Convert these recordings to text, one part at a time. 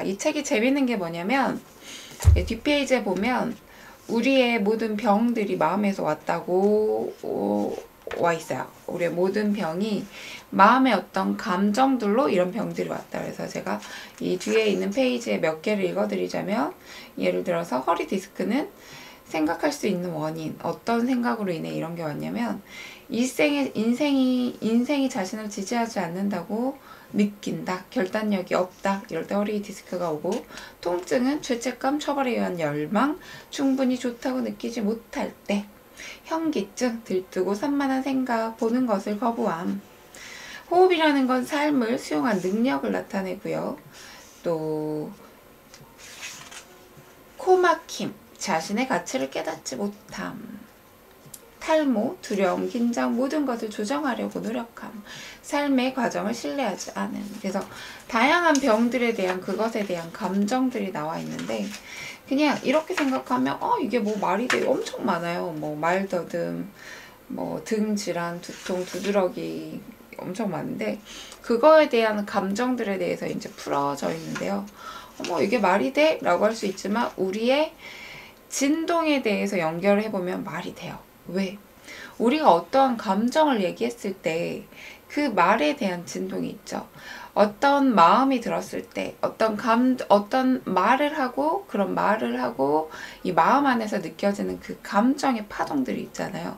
이 책이 재밌는 게 뭐냐면 뒷페이지에 보면 우리의 모든 병들이 마음에서 왔다고 와 있어요. 우리의 모든 병이 마음의 어떤 감정들로 이런 병들이 왔다. 그래서 제가 이 뒤에 있는 페이지에 몇 개를 읽어드리자면, 예를 들어서 허리 디스크는 생각할 수 있는 원인, 어떤 생각으로 인해 이런 게 왔냐면, 인생이 자신을 지지하지 않는다고 느낀다, 결단력이 없다, 이럴 때 허리 디스크가 오고, 통증은 죄책감, 처벌에 의한 열망, 충분히 좋다고 느끼지 못할 때, 현기증, 들뜨고 산만한 생각, 보는 것을 거부함. 호흡이라는 건 삶을 수용한 능력을 나타내고요. 또 코막힘, 자신의 가치를 깨닫지 못함. 탈모, 두려움, 긴장, 모든 것을 조정하려고 노력함. 삶의 과정을 신뢰하지 않음. 그래서 다양한 병들에 대한, 그것에 대한 감정들이 나와 있는데, 그냥 이렇게 생각하면 이게 뭐 말이 되게 엄청 많아요. 뭐 말더듬, 뭐 등 질환, 두통, 두드러기 엄청 많은데, 그거에 대한 감정들에 대해서 이제 풀어져 있는데요. 이게 말이 돼? 라고 할 수 있지만 우리의 진동에 대해서 연결을 해보면 말이 돼요. 왜? 우리가 어떠한 감정을 얘기했을 때 그 말에 대한 진동이 있죠. 어떤 마음이 들었을 때 어떤 말을 하고, 그런 말을 하고 이 마음 안에서 느껴지는 그 감정의 파동들이 있잖아요.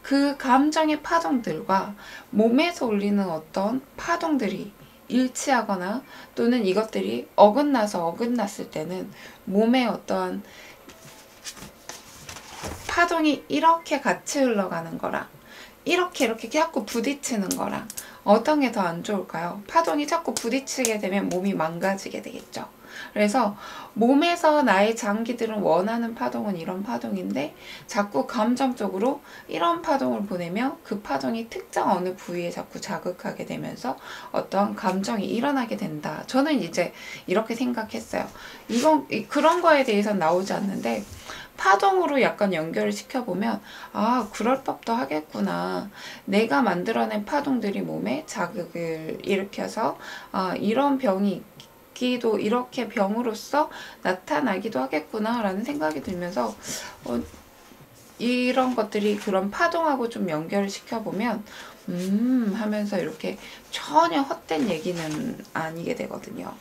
그 감정의 파동들과 몸에서 울리는 어떤 파동들이 일치하거나, 또는 이것들이 어긋났을 때는 몸에 어떠한 파동이 이렇게 같이 흘러가는 거랑 이렇게 자꾸 부딪히는 거랑 어떤 게 더 안 좋을까요? 파동이 자꾸 부딪히게 되면 몸이 망가지게 되겠죠. 그래서 몸에서 나의 장기들은 원하는 파동은 이런 파동인데, 자꾸 감정적으로 이런 파동을 보내면 그 파동이 특정 어느 부위에 자꾸 자극하게 되면서 어떠한 감정이 일어나게 된다. 저는 이제 이렇게 생각했어요. 그런 거에 대해서는 나오지 않는데, 파동으로 약간 연결을 시켜보면 그럴 법도 하겠구나. 내가 만들어낸 파동들이 몸에 자극을 일으켜서 이런 병이 있기도, 이렇게 병으로서 나타나기도 하겠구나 라는 생각이 들면서 이런 것들이 그런 파동하고 좀 연결을 시켜보면 하면서 이렇게 전혀 헛된 얘기는 아니게 되거든요.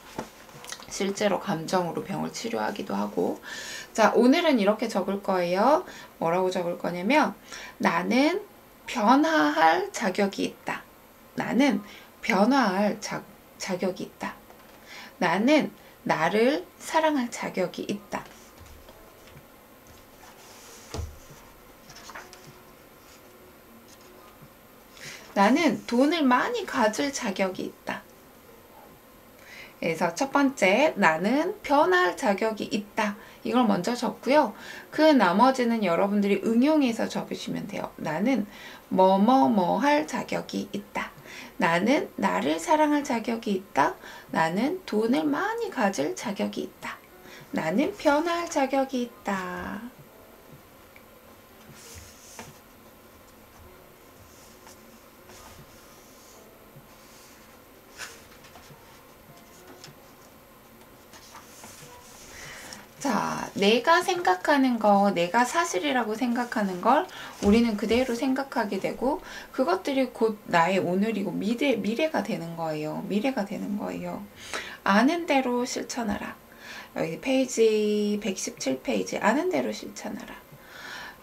실제로 감정으로 병을 치료하기도 하고. 자, 오늘은 이렇게 적을 거예요. 뭐라고 적을 거냐면, 나는 변화할 자격이 있다. 나는 변화할 자격이 있다. 나는 나를 사랑할 자격이 있다. 나는 돈을 많이 가질 자격이 있다. 그래서 첫 번째, 나는 변화할 자격이 있다. 이걸 먼저 적고요. 그 나머지는 여러분들이 응용해서 적으시면 돼요. 나는 뭐뭐 할 자격이 있다. 나는 나를 사랑할 자격이 있다. 나는 돈을 많이 가질 자격이 있다. 나는 변화할 자격이 있다. 자, 내가 생각하는 거, 내가 사실이라고 생각하는 걸 우리는 그대로 생각하게 되고, 그것들이 곧 나의 오늘이고 미래가 되는 거예요. 미래가 되는 거예요. 아는 대로 실천하라. 여기 페이지 117페이지, 아는 대로 실천하라.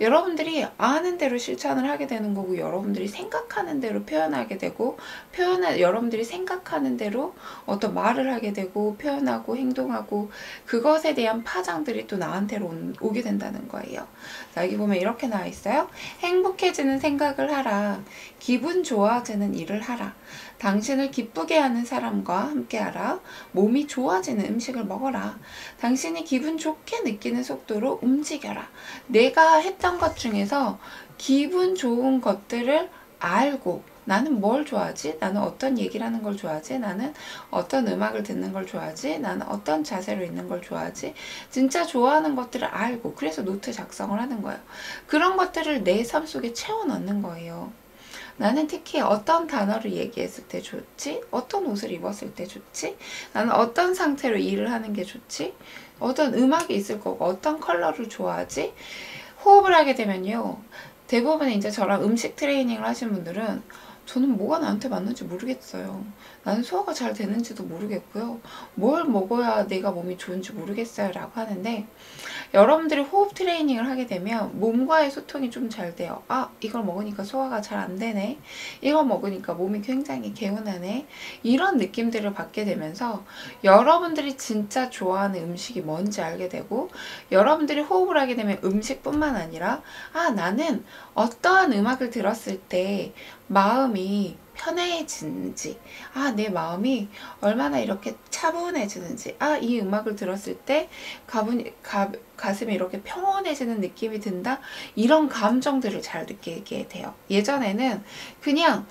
여러분들이 아는 대로 실천을 하게 되는 거고, 여러분들이 생각하는 대로 표현하게 되고, 여러분들이 생각하는 대로 어떤 말을 하게 되고, 표현하고, 행동하고, 그것에 대한 파장들이 또 나한테로 오게 된다는 거예요. 자, 여기 보면 이렇게 나와 있어요. 행복해지는 생각을 하라. 기분 좋아지는 일을 하라. 당신을 기쁘게 하는 사람과 함께 하라. 몸이 좋아지는 음식을 먹어라. 당신이 기분 좋게 느끼는 속도로 움직여라. 내가 했던 것 중에서 기분 좋은 것들을 알고, 나는 뭘 좋아하지? 나는 어떤 얘기를 하는 걸 좋아하지? 나는 어떤 음악을 듣는 걸 좋아하지? 나는 어떤 자세로 있는 걸 좋아하지? 진짜 좋아하는 것들을 알고, 그래서 노트 작성을 하는 거예요. 그런 것들을 내 삶 속에 채워 넣는 거예요. 나는 특히 어떤 단어를 얘기했을 때 좋지? 어떤 옷을 입었을 때 좋지? 나는 어떤 상태로 일을 하는 게 좋지? 어떤 음악이 있을 거고 어떤 컬러를 좋아하지? 호흡을 하게 되면요. 대부분 이제 저랑 음식 트레이닝을 하신 분들은 저는 뭐가 나한테 맞는지 모르겠어요. 나는 소화가 잘 되는지도 모르겠고요. 뭘 먹어야 내가 몸이 좋은지 모르겠어요. 라고 하는데 여러분들이 호흡 트레이닝을 하게 되면 몸과의 소통이 좀 잘 돼요. 아, 이걸 먹으니까 소화가 잘 안 되네. 이걸 먹으니까 몸이 굉장히 개운하네. 이런 느낌들을 받게 되면서 여러분들이 진짜 좋아하는 음식이 뭔지 알게 되고 여러분들이 호흡을 하게 되면 음식뿐만 아니라 아, 나는 어떠한 음악을 들었을 때 마음이 편해지는지, 아, 내 마음이 얼마나 이렇게 차분해지는지, 아, 이 음악을 들었을 때 가슴이 이렇게 평온해지는 느낌이 든다. 이런 감정들을 잘 느끼게 돼요. 예전에는 그냥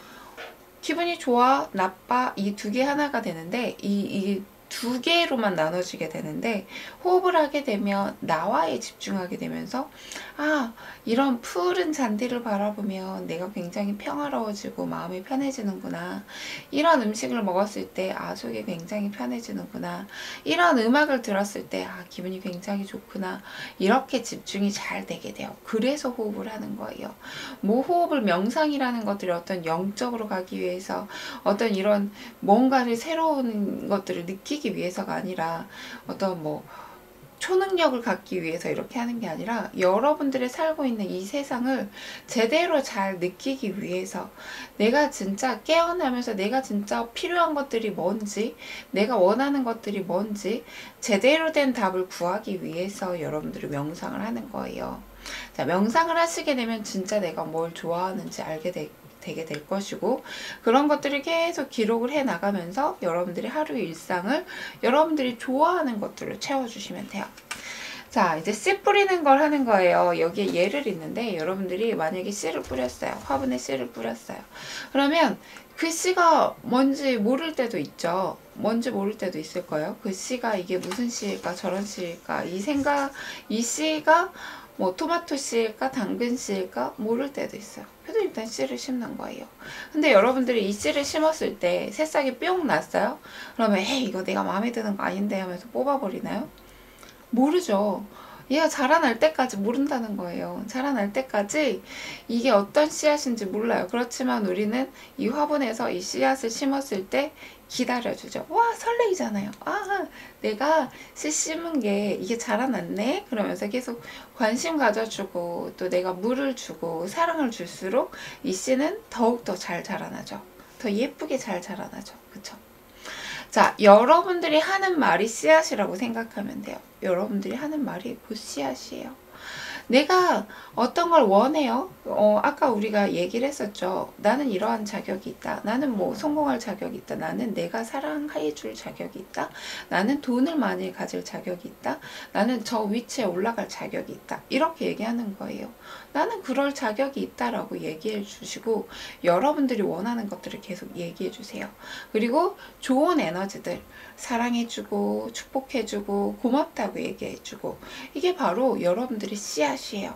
기분이 좋아, 나빠 이 두 개 하나가 되는데 이 두 개로만 나눠지게 되는데 호흡을 하게 되면 나와에 집중하게 되면서 아, 이런 푸른 잔디를 바라보면 내가 굉장히 평화로워지고 마음이 편해지는구나. 이런 음식을 먹었을 때 아, 속이 굉장히 편해지는구나. 이런 음악을 들었을 때 아, 기분이 굉장히 좋구나. 이렇게 집중이 잘 되게 돼요. 그래서 호흡을 하는 거예요. 뭐 호흡을 명상이라는 것들이 어떤 영적으로 가기 위해서 어떤 이런 뭔가를 새로운 것들을 느끼기 위해서가 아니라 어떤 뭐 초능력을 갖기 위해서 이렇게 하는 게 아니라 여러분들의 살고 있는 이 세상을 제대로 잘 느끼기 위해서 내가 진짜 깨어나면서 내가 진짜 필요한 것들이 뭔지 내가 원하는 것들이 뭔지 제대로 된 답을 구하기 위해서 여러분들이 명상을 하는 거예요. 자, 명상을 하시게 되면 진짜 내가 뭘 좋아하는지 알게 되게 될 것이고 그런 것들을 계속 기록을 해 나가면서 여러분들이 하루 일상을 여러분들이 좋아하는 것들을 채워주시면 돼요. 자, 이제 씨 뿌리는 걸 하는 거예요. 여기에 예를 있는데 여러분들이 만약에 씨를 뿌렸어요. 화분에 씨를 뿌렸어요. 그러면 그 씨가 뭔지 모를 때도 있죠. 뭔지 모를 때도 있을 거예요. 그 씨가 이게 무슨 씨일까 저런 씨일까 이 씨가 뭐 토마토 씨일까 당근 씨일까 모를 때도 있어요. 그래도 일단 씨를 심는 거예요. 근데 여러분들이 이 씨를 심었을 때 새싹이 뿅 났어요? 그러면 에이 이거 내가 마음에 드는 거 아닌데 하면서 뽑아버리나요? 모르죠. 얘가 자라날 때까지 모른다는 거예요. 자라날 때까지 이게 어떤 씨앗인지 몰라요. 그렇지만 우리는 이 화분에서 이 씨앗을 심었을 때 기다려주죠. 와, 설레이잖아요. 아, 내가 씨 심은 게 이게 자라났네? 그러면서 계속 관심 가져주고 또 내가 물을 주고 사랑을 줄수록 이 씨는 더욱더 잘 자라나죠. 더 예쁘게 잘 자라나죠. 그쵸? 자, 여러분들이 하는 말이 씨앗이라고 생각하면 돼요. 여러분들이 하는 말이 그 씨앗이에요. 내가 어떤 걸 원해요? 아까 우리가 얘기를 했었죠. 나는 이러한 자격이 있다. 나는 뭐 성공할 자격이 있다. 나는 내가 사랑해 줄 자격이 있다. 나는 돈을 많이 가질 자격이 있다. 나는 저 위치에 올라갈 자격이 있다. 이렇게 얘기하는 거예요. 나는 그럴 자격이 있다라고 얘기해 주시고 여러분들이 원하는 것들을 계속 얘기해 주세요. 그리고 좋은 에너지들 사랑해주고 축복해주고 고맙다고 얘기해주고 이게 바로 여러분들의 씨앗이에요.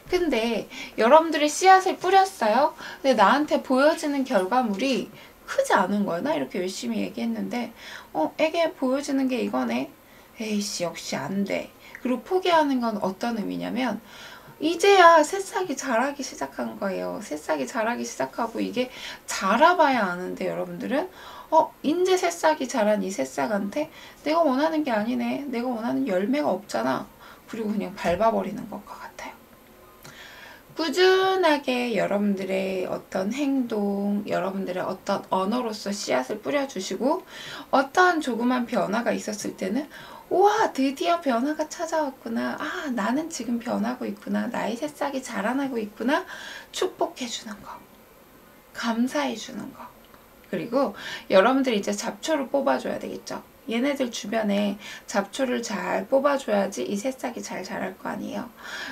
근데 여러분들이 씨앗을 뿌렸어요. 근데 나한테 보여지는 결과물이 크지 않은 거야. 나 이렇게 열심히 얘기했는데 에게 보여지는 게 이거네. 에이씨 역시 안 돼. 그리고 포기하는 건 어떤 의미냐면 이제야 새싹이 자라기 시작한 거예요. 새싹이 자라기 시작하고 이게 자라봐야 아는데 여러분들은 인제 새싹이 자란 이 새싹한테 내가 원하는 게 아니네. 내가 원하는 열매가 없잖아. 그리고 그냥 밟아버리는 것과 같아요. 꾸준하게 여러분들의 어떤 행동, 여러분들의 어떤 언어로서 씨앗을 뿌려주시고 어떠한 조그만 변화가 있었을 때는 우와 드디어 변화가 찾아왔구나. 아 나는 지금 변하고 있구나. 나의 새싹이 자라나고 있구나. 축복해주는 거. 감사해주는 거. 그리고 여러분들이 이제 잡초를 뽑아줘야 되겠죠. 얘네들 주변에 잡초를 잘 뽑아줘야지 이 새싹이 잘 자랄 거 아니에요.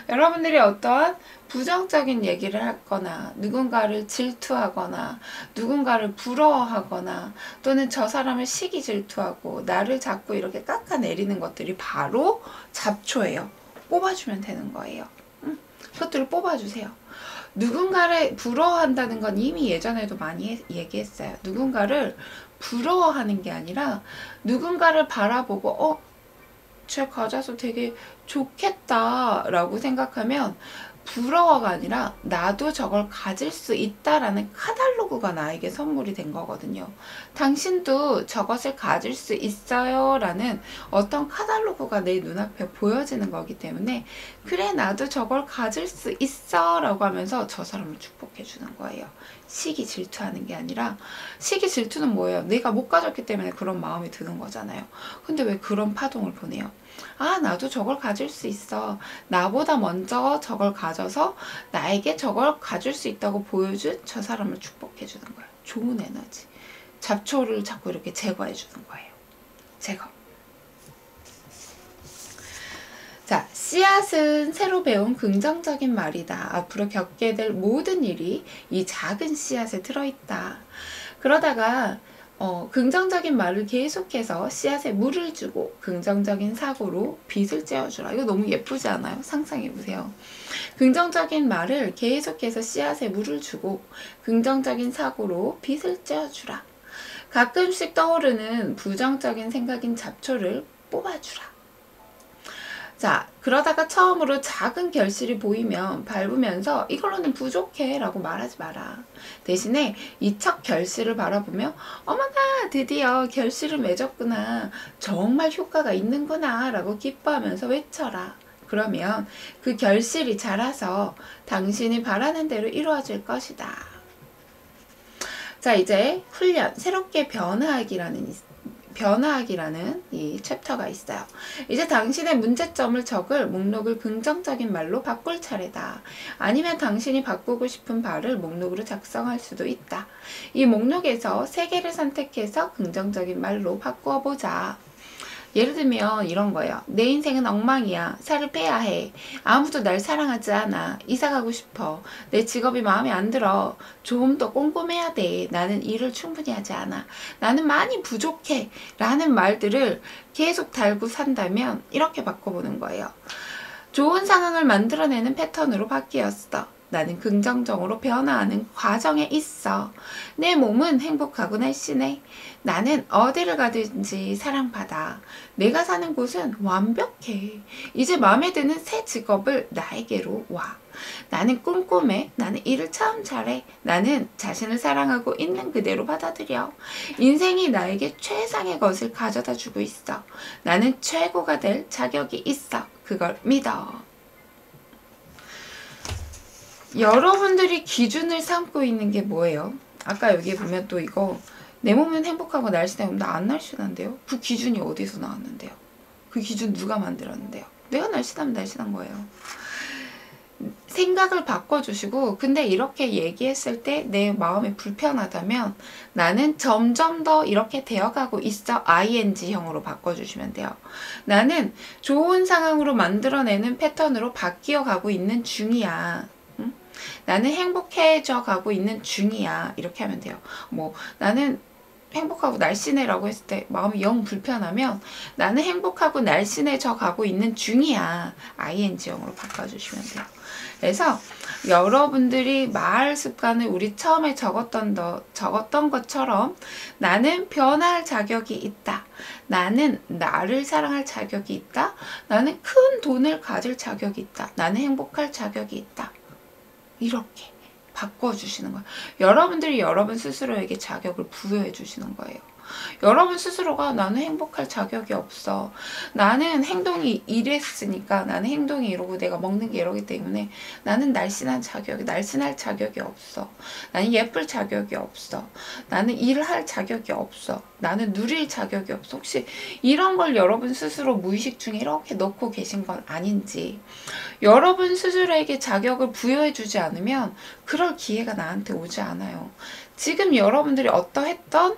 여러분들이 어떠한 부정적인 얘기를 하거나 누군가를 질투하거나 누군가를 부러워하거나 또는 저 사람을 시기 질투하고 나를 자꾸 이렇게 깎아내리는 것들이 바로 잡초예요. 뽑아주면 되는 거예요. 그것들을 뽑아주세요. 누군가를 부러워한다는 건 이미 예전에도 많이 얘기했어요. 누군가를 부러워하는 게 아니라 누군가를 바라보고 쟤 가져서 되게 좋겠다 라고 생각하면 부러워가 아니라 나도 저걸 가질 수 있다라는 카탈로그가 나에게 선물이 된 거거든요. 당신도 저것을 가질 수 있어요 라는 어떤 카탈로그가 내 눈앞에 보여지는 거기 때문에 그래 나도 저걸 가질 수 있어 라고 하면서 저 사람을 축복해 주는 거예요. 시기 질투하는 게 아니라, 시기 질투는 뭐예요? 내가 못 가졌기 때문에 그런 마음이 드는 거잖아요. 근데 왜 그런 파동을 보내요? 아, 나도 저걸 가질 수 있어. 나보다 먼저 저걸 가져서 나에게 저걸 가질 수 있다고 보여준 저 사람을 축복해 주는 거예요. 좋은 에너지. 잡초를 자꾸 이렇게 제거해 주는 거예요. 제거. 자, 씨앗은 새로 배운 긍정적인 말이다. 앞으로 겪게 될 모든 일이 이 작은 씨앗에 들어있다. 그러다가 긍정적인 말을 계속해서 씨앗에 물을 주고 긍정적인 사고로 빛을 쬐어주라. 이거 너무 예쁘지 않아요? 상상해보세요. 긍정적인 말을 계속해서 씨앗에 물을 주고 긍정적인 사고로 빛을 쬐어주라. 가끔씩 떠오르는 부정적인 생각인 잡초를 뽑아주라. 자, 그러다가 처음으로 작은 결실이 보이면 밟으면서 이걸로는 부족해 라고 말하지 마라. 대신에 이 첫 결실을 바라보며 어머나 드디어 결실을 맺었구나, 정말 효과가 있는구나 라고 기뻐하면서 외쳐라. 그러면 그 결실이 자라서 당신이 바라는 대로 이루어질 것이다. 자, 이제 훈련, 새롭게 변화하기라는 이 챕터가 있어요. 이제 당신의 문제점을 적을 목록을 긍정적인 말로 바꿀 차례다. 아니면 당신이 바꾸고 싶은 바를 목록으로 작성할 수도 있다. 이 목록에서 3개를 선택해서 긍정적인 말로 바꾸어 보자. 예를 들면 이런 거예요. 내 인생은 엉망이야. 살을 빼야 해. 아무도 날 사랑하지 않아. 이사 가고 싶어. 내 직업이 마음에 안 들어. 좀 더 꼼꼼해야 돼. 나는 일을 충분히 하지 않아. 나는 많이 부족해. 라는 말들을 계속 달고 산다면 이렇게 바꿔보는 거예요. 좋은 상황을 만들어내는 패턴으로 바뀌었어. 나는 긍정적으로 변화하는 과정에 있어. 내 몸은 행복하고 날씬해. 나는 어디를 가든지 사랑받아. 내가 사는 곳은 완벽해. 이제 마음에 드는 새 직업을 나에게로 와. 나는 꼼꼼해. 나는 일을 참 잘해. 나는 자신을 사랑하고 있는 그대로 받아들여. 인생이 나에게 최상의 것을 가져다 주고 있어. 나는 최고가 될 자격이 있어. 그걸 믿어. 여러분들이 기준을 삼고 있는 게 뭐예요? 아까 여기 보면 또 이거 내 몸은 행복하고 날씬해. 나 안 날씬한데요? 그 기준이 어디서 나왔는데요? 그 기준 누가 만들었는데요? 내가 날씬하면 날씬한 거예요. 생각을 바꿔주시고, 근데 이렇게 얘기했을 때 내 마음이 불편하다면 나는 점점 더 이렇게 되어가고 있어. ing형으로 바꿔주시면 돼요. 나는 좋은 상황으로 만들어내는 패턴으로 바뀌어 가고 있는 중이야. 나는 행복해져 가고 있는 중이야. 이렇게 하면 돼요. 나는 행복하고 날씬해라고 했을 때 마음이 영 불편하면 나는 행복하고 날씬해져 가고 있는 중이야. ing형으로 바꿔주시면 돼요. 그래서 여러분들이 말 습관을 우리 처음에 적었던 것처럼 나는 변화할 자격이 있다. 나는 나를 사랑할 자격이 있다. 나는 큰 돈을 가질 자격이 있다. 나는 행복할 자격이 있다. 이렇게 바꿔주시는 거예요. 여러분들이 여러분 스스로에게 자격을 부여해 주시는 거예요. 여러분 스스로가 나는 행복할 자격이 없어. 나는 행동이 이랬으니까 나는 행동이 이러고 내가 먹는 게 이러기 때문에 나는 날씬할 자격이 없어. 나는 예쁠 자격이 없어. 나는 일을 할 자격이 없어. 나는 누릴 자격이 없어. 혹시 이런 걸 여러분 스스로 무의식 중에 이렇게 넣고 계신 건 아닌지, 여러분 스스로에게 자격을 부여해 주지 않으면 그럴 기회가 나한테 오지 않아요. 지금 여러분들이 어떠했던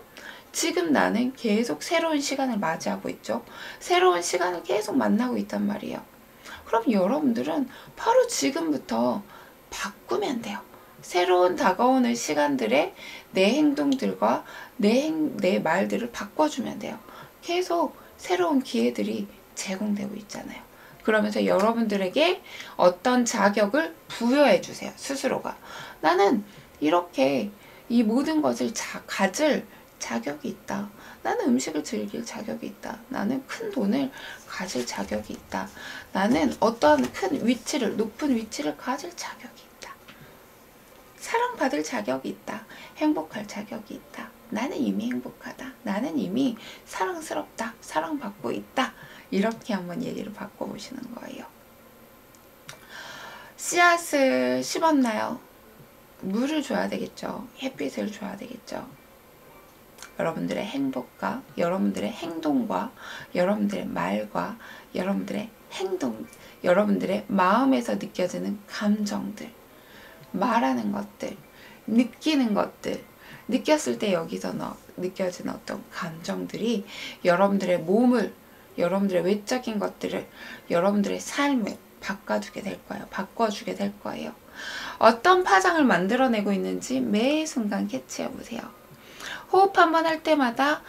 지금 나는 계속 새로운 시간을 맞이하고 있죠. 새로운 시간을 계속 만나고 있단 말이에요. 그럼 여러분들은 바로 지금부터 바꾸면 돼요. 새로운 다가오는 시간들에 내 행동들과 내 말들을 바꿔주면 돼요. 계속 새로운 기회들이 제공되고 있잖아요. 그러면서 여러분들에게 어떤 자격을 부여해 주세요. 스스로가. 나는 이렇게 이 모든 것을 가질 자격이 있다. 나는 음식을 즐길 자격이 있다. 나는 큰 돈을 가질 자격이 있다. 나는 어떠한 큰 위치를, 높은 위치를 가질 자격이 있다. 사랑받을 자격이 있다. 행복할 자격이 있다. 나는 이미 행복하다. 나는 이미 사랑스럽다. 사랑받고 있다. 이렇게 한번 얘기를 바꿔보시는 거예요. 씨앗을 심었나요? 물을 줘야 되겠죠. 햇빛을 줘야 되겠죠. 여러분들의 행복과 여러분들의 행동과 여러분들의 말과 여러분들의 행동, 여러분들의 마음에서 느껴지는 감정들, 말하는 것들, 느끼는 것들, 느꼈을 때 여기서 느껴지는 어떤 감정들이 여러분들의 몸을, 여러분들의 외적인 것들을, 여러분들의 삶을 바꿔주게 될 거예요. 바꿔주게 될 거예요. 어떤 파장을 만들어내고 있는지 매 순간 캐치해 보세요. 호흡 한번 할 때마다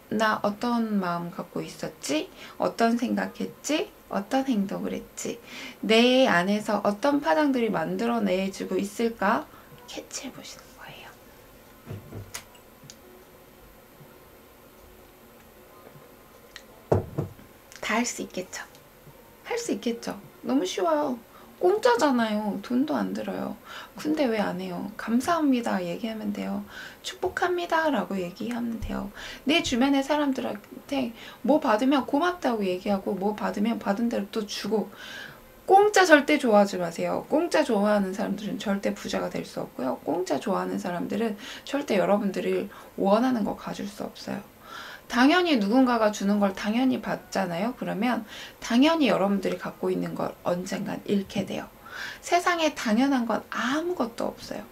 나 어떤 마음 갖고 있었지? 어떤 생각했지? 어떤 행동을 했지? 내 안에서 어떤 파장들이 만들어내지고 있을까? 캐치해 보시는 거예요. 다 할 수 있겠죠? 할 수 있겠죠? 너무 쉬워요. 공짜잖아요. 돈도 안 들어요. 근데 왜 안 해요? 감사합니다 얘기하면 돼요. 축복합니다 라고 얘기하면 돼요. 내 주변의 사람들한테 뭐 받으면 고맙다고 얘기하고 뭐 받으면 받은 대로 또 주고. 공짜 절대 좋아하지 마세요. 공짜 좋아하는 사람들은 절대 부자가 될 수 없고요. 공짜 좋아하는 사람들은 절대 여러분들이 원하는 거 가질 수 없어요. 당연히 누군가가 주는 걸 당연히 받잖아요. 그러면 당연히 여러분들이 갖고 있는 걸 언젠간 잃게 돼요. 세상에 당연한 건 아무것도 없어요.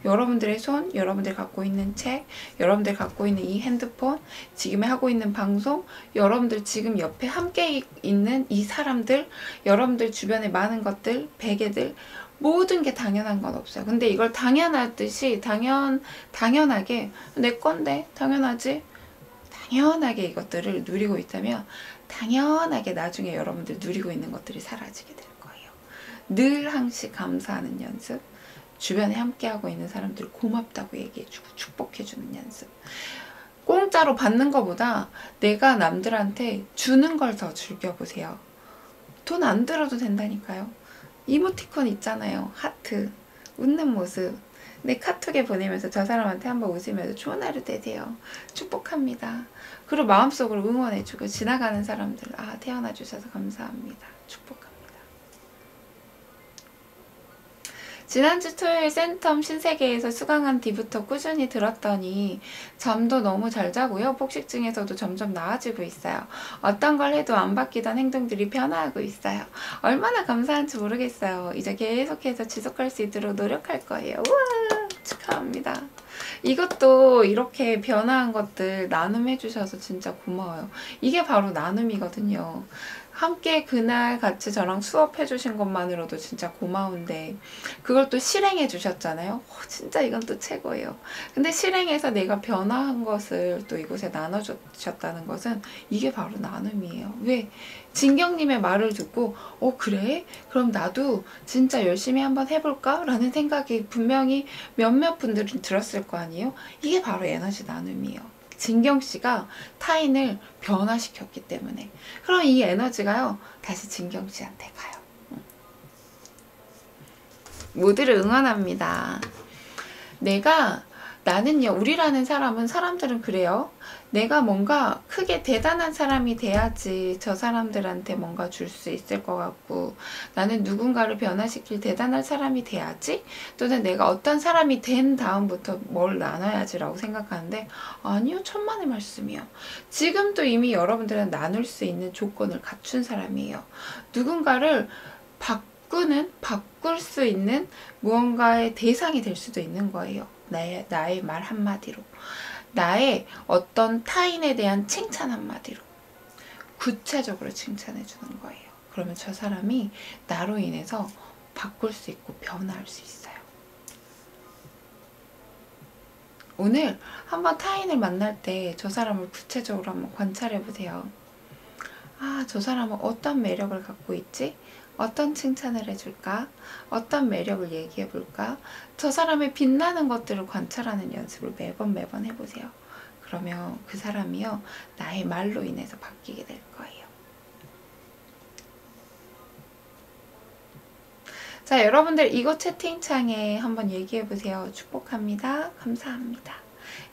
여러분들의 손, 여러분들이 갖고 있는 책, 여러분들이 갖고 있는 이 핸드폰, 지금 하고 있는 방송, 여러분들 지금 옆에 함께 있는 이 사람들, 여러분들 주변에 많은 것들, 베개들, 모든 게 당연한 건 없어요. 근데 이걸 당연하듯이 당연하게 내 건데 당연하지? 당연하게 이것들을 누리고 있다면 당연하게 나중에 여러분들 누리고 있는 것들이 사라지게 될 거예요. 늘 항상 감사하는 연습, 주변에 함께하고 있는 사람들 고맙다고 얘기해주고 축복해주는 연습. 공짜로 받는 것보다 내가 남들한테 주는 걸 더 즐겨보세요. 돈 안 들어도 된다니까요. 이모티콘 있잖아요. 하트, 웃는 모습. 내 카톡에 보내면서 저 사람한테 한번 웃으면서 좋은 하루 되세요. 축복합니다. 그리고 마음속으로 응원해주고 지나가는 사람들 태어나주셔서 감사합니다. 축복합니다. 지난주 토요일 센텀 신세계에서 수강한 뒤부터 꾸준히 들었더니 잠도 너무 잘 자고요. 폭식증에서도 점점 나아지고 있어요. 어떤 걸 해도 안 바뀌던 행동들이 변화하고 있어요. 얼마나 감사한지 모르겠어요. 이제 계속해서 지속할 수 있도록 노력할 거예요. 우와, 축하합니다. 이것도 이렇게 변화한 것들 나눔해 주셔서 진짜 고마워요. 이게 바로 나눔이거든요. 함께 그날 같이 저랑 수업해 주신 것만으로도 진짜 고마운데 그걸 또 실행해 주셨잖아요. 진짜 이건 또 최고예요. 근데 실행해서 내가 변화한 것을 또 이곳에 나눠주셨다는 것은 이게 바로 나눔이에요. 왜? 진경님의 말을 듣고 그래? 그럼 나도 진짜 열심히 한번 해볼까? 라는 생각이 분명히 몇몇 분들은 들었을 거 아니에요? 이게 바로 에너지 나눔이에요. 진경씨가 타인을 변화시켰기 때문에. 그럼 이 에너지가요 다시 진경씨한테 가요. 모두를 응원합니다. 나는요, 우리라는 사람들은 그래요. 내가 뭔가 크게 대단한 사람이 돼야지 저 사람들한테 뭔가 줄 수 있을 것 같고, 나는 누군가를 변화시킬 대단한 사람이 돼야지, 또는 내가 어떤 사람이 된 다음부터 뭘 나눠야지 라고 생각하는데, 아니요, 천만의 말씀이요. 지금도 이미 여러분들은 나눌 수 있는 조건을 갖춘 사람이에요. 누군가를 바꿀 수 있는 무언가의 대상이 될 수도 있는 거예요. 나의 말 한마디로, 나의 어떤 타인에 대한 칭찬 한마디로 구체적으로 칭찬해 주는 거예요. 그러면 저 사람이 나로 인해서 바꿀 수 있고 변화할 수 있어요. 오늘 한번 타인을 만날 때 저 사람을 구체적으로 한번 관찰해 보세요. 아, 저 사람은 어떤 매력을 갖고 있지? 어떤 칭찬을 해줄까? 어떤 매력을 얘기해볼까? 저 사람의 빛나는 것들을 관찰하는 연습을 매번 해보세요. 그러면 그 사람이요, 나의 말로 인해서 바뀌게 될 거예요. 자, 여러분들 이거 채팅창에 한번 얘기해보세요. 축복합니다. 감사합니다.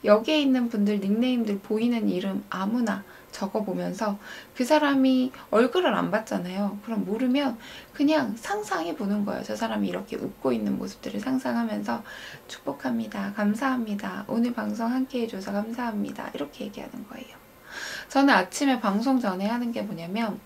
여기에 있는 분들 닉네임들 보이는 이름 아무나 적어보면서 그 사람이 얼굴을 안 봤잖아요. 그럼 모르면 그냥 상상해 보는 거예요. 저 사람이 이렇게 웃고 있는 모습들을 상상하면서 축복합니다. 감사합니다. 오늘 방송 함께 해줘서 감사합니다. 이렇게 얘기하는 거예요. 저는 아침에 방송 전에 하는 게 뭐냐면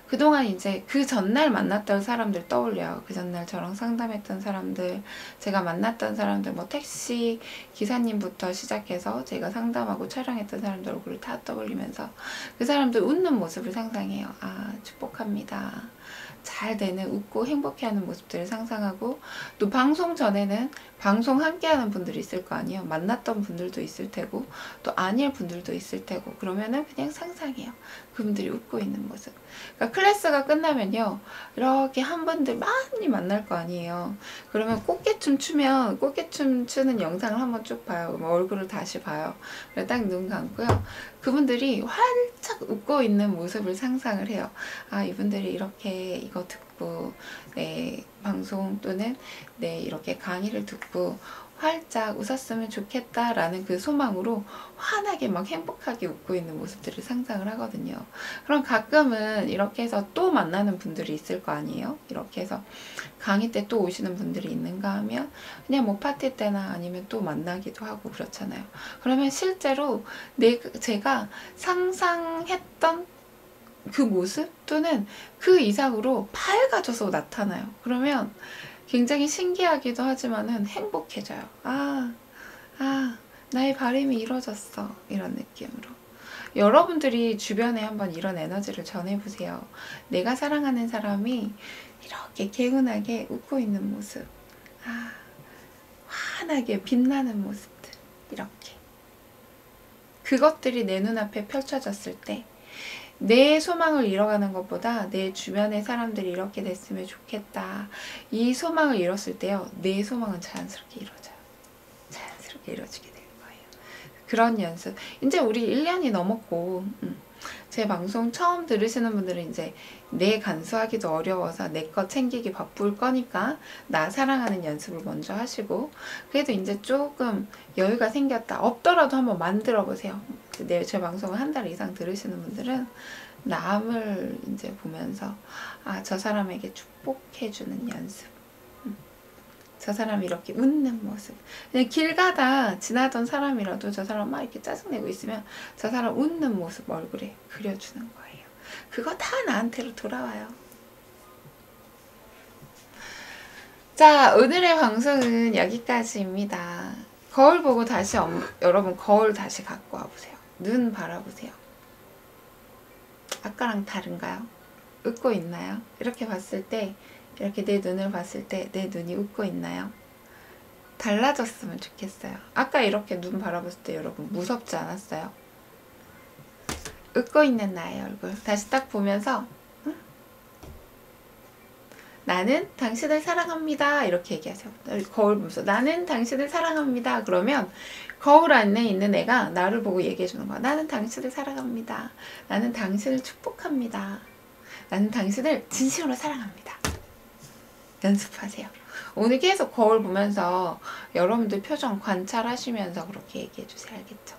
그동안 이제 그 전날 만났던 사람들 떠올려요. 그 전날 저랑 상담했던 사람들, 제가 만났던 사람들, 뭐 택시 기사님부터 시작해서 제가 상담하고 촬영했던 사람들 얼굴을 다 떠올리면서 그 사람들 웃는 모습을 상상해요. 아, 축복합니다. 잘 되는, 웃고 행복해하는 모습들을 상상하고, 또 방송 전에는 방송 함께하는 분들이 있을 거 아니에요. 만났던 분들도 있을 테고 또 아닐 분들도 있을 테고, 그러면은 그냥 상상해요. 그분들이 웃고 있는 모습. 그러니까 클래스가 끝나면요, 이렇게 한 분들 많이 만날 거 아니에요. 그러면 꽃게춤 추면 꽃게춤 추는 영상을 한번 쭉 봐요. 그럼 얼굴을 다시 봐요. 그래서 딱 눈 감고요, 그분들이 활짝 웃고 있는 모습을 상상을 해요. 아, 이분들이 이렇게 이거 듣고 네 방송 또는 네 이렇게 강의를 듣고 활짝 웃었으면 좋겠다라는 그 소망으로 환하게 막 행복하게 웃고 있는 모습들을 상상을 하거든요. 그럼 가끔은 이렇게 해서 또 만나는 분들이 있을 거 아니에요. 이렇게 해서 강의 때 또 오시는 분들이 있는가 하면 그냥 뭐 파티 때나 아니면 또 만나기도 하고 그렇잖아요. 그러면 실제로 제가 상상했던 그 모습 또는 그 이상으로 밝아져서 나타나요. 그러면 굉장히 신기하기도 하지만은 행복해져요. 나의 바람이 이루어졌어. 이런 느낌으로. 여러분들이 주변에 한번 이런 에너지를 전해보세요. 내가 사랑하는 사람이 이렇게 개운하게 웃고 있는 모습. 환하게 빛나는 모습들. 이렇게. 그것들이 내 눈앞에 펼쳐졌을 때 내 소망을 이뤄가는 것보다 내 주변의 사람들이 이렇게 됐으면 좋겠다. 이 소망을 이뤘을 때요, 내 소망은 자연스럽게 이루어져요. 자연스럽게 이루어지게 될 거예요. 그런 연습. 이제 우리 1년이 넘었고, 제 방송 처음 들으시는 분들은 이제 내 간수하기도 어려워서 내 거 챙기기 바쁠 거니까 나 사랑하는 연습을 먼저 하시고, 그래도 이제 조금 여유가 생겼다. 없더라도 한번 만들어 보세요. 제 방송을 한 달 이상 들으시는 분들은 남을 이제 보면서 저 사람에게 축복해주는 연습. 저 사람이 이렇게 웃는 모습. 그냥 길 가다 지나던 사람이라도 저 사람 막 이렇게 짜증내고 있으면 저 사람 웃는 모습 얼굴에 그려주는 거예요. 그거 다 나한테로 돌아와요. 자, 오늘의 방송은 여기까지입니다. 거울 보고 다시 여러분 거울 다시 갖고 와보세요. 눈 바라보세요. 아까랑 다른가요? 웃고 있나요? 이렇게 봤을 때, 이렇게 내 눈을 봤을 때 내 눈이 웃고 있나요? 달라졌으면 좋겠어요. 아까 이렇게 눈 바라봤을 때 여러분 무섭지 않았어요? 웃고 있는 나의 얼굴 다시 딱 보면서 나는 당신을 사랑합니다. 이렇게 얘기하세요. 거울 보면서 나는 당신을 사랑합니다. 그러면 거울 안에 있는 애가 나를 보고 얘기해 주는 거야. 나는 당신을 사랑합니다. 나는 당신을 축복합니다. 나는 당신을 진심으로 사랑합니다. 연습하세요. 오늘 계속 거울 보면서 여러분들 표정 관찰하시면서 그렇게 얘기해 주세요. 알겠죠?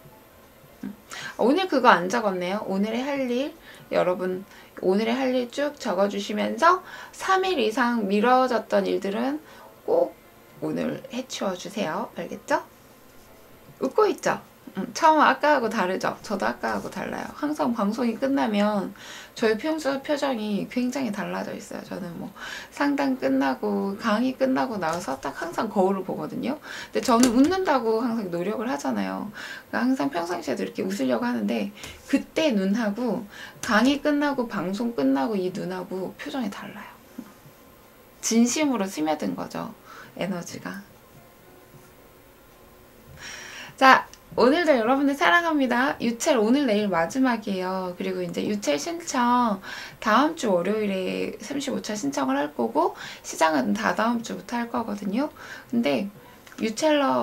오늘 그거 안 적었네요. 오늘의 할 일, 여러분 오늘의 할 일 쭉 적어주시면서 3일 이상 미뤄졌던 일들은 꼭 오늘 해치워 주세요. 알겠죠? 웃고 있죠? 처음 아까하고 다르죠? 저도 아까하고 달라요. 항상 방송이 끝나면 저의 표정이 굉장히 달라져 있어요. 저는 뭐 상담 끝나고 강의 끝나고 나와서 딱 항상 거울을 보거든요. 근데 저는 웃는다고 항상 노력을 하잖아요. 그러니까 항상 평상시에도 이렇게 웃으려고 하는데 그때 눈하고 강의 끝나고 방송 끝나고 이 눈하고 표정이 달라요. 진심으로 스며든 거죠. 에너지가. 자, 오늘도 여러분들 사랑합니다. 유첼 오늘 내일 마지막이에요. 그리고 이제 유첼 신청 다음 주 월요일에 35차 신청을 할 거고 시장은 다다음 주부터 할 거거든요. 근데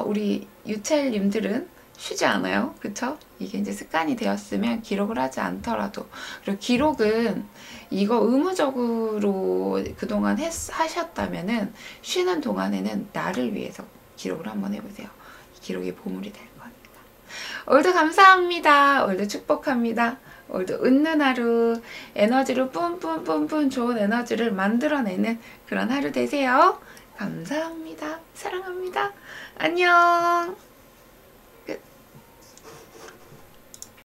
우리 유첼님들은 쉬지 않아요. 그쵸? 이게 이제 습관이 되었으면 기록을 하지 않더라도. 그리고 기록은 이거 의무적으로 그동안 하셨다면은 쉬는 동안에는 나를 위해서 기록을 한번 해보세요. 기록이 보물이 될 거니까. 오늘도 감사합니다. 오늘도 축복합니다. 오늘도 웃는 하루, 에너지로 뿜뿜뿜뿜 좋은 에너지를 만들어내는 그런 하루 되세요. 감사합니다. 사랑합니다. 안녕.